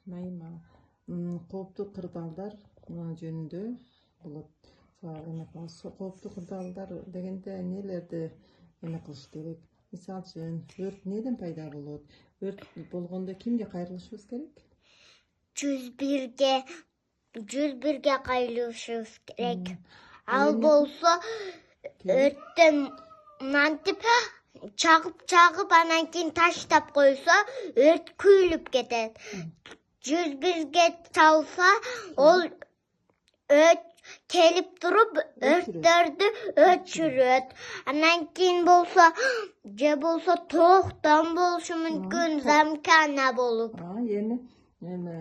Майма. Кооптуу кырдаалдар жөнүндө болот. Кооптуу кырдаалдар дегенде эмнелерди кылыш керек? Мисалы үчүн, өрт неден пайда болот? Өрт болгондо кимге кайрылышыбыз керек? 101-ге кайрылышыбыз керек. Ал болсо өрттөн мынтип чагып анан кийин таштап койсо өрт күйүлүп кетет. 101-ге чалса ол келип туруп өрттөрдү өчүрөт. Анан кийин болсо токтон болушу мүмкүн, замкана болуп. Эми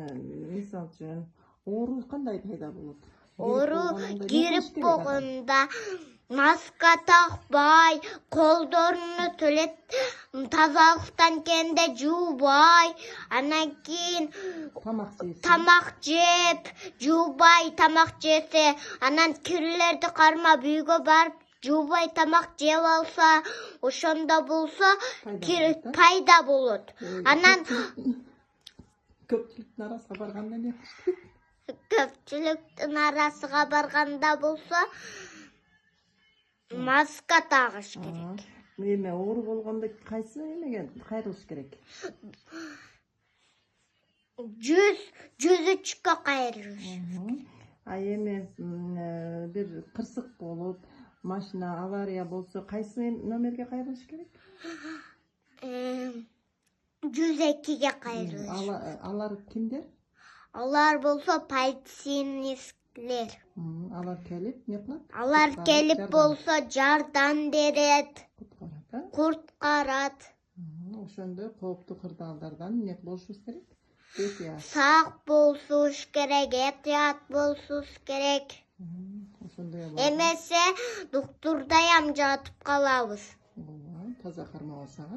мисалы үчүн оору кандай пайда болот? Оору кирип болгондо маска такпай, колдоруну тазалыктан кенде жуубай, анан кийин тамак жеп, жуубай тамак жесе, анан кирлерди кармап үйгө барып жуубай тамак жеп алса, ошондо болсо пайда болот. Анан көпчүлүктүн арасына барганда эмне кылыш керек? Көпчүлүктүн арасына барганда болсо маска тагыш керек. Эми оору болгондо кайсы эмеге кайрылыш керек? 103-кө кайрылыш. Эми бир кырсык болуп, машина авария болсо, кайсы номерге кайрылыш керек? 102-ге кайрылыш. Алар кимдер? Алар болсо полицейниктер. Алар келип эмне кылат? Алар келип болсо жардам берет, куткарат. Ошондо кооптуу кырдаалдардан эмне болушубуз керек? Сак болушубуз керек, этият болушубуз керек. Эмесе доктурдаям жатып калабыз. Таза кармабасак.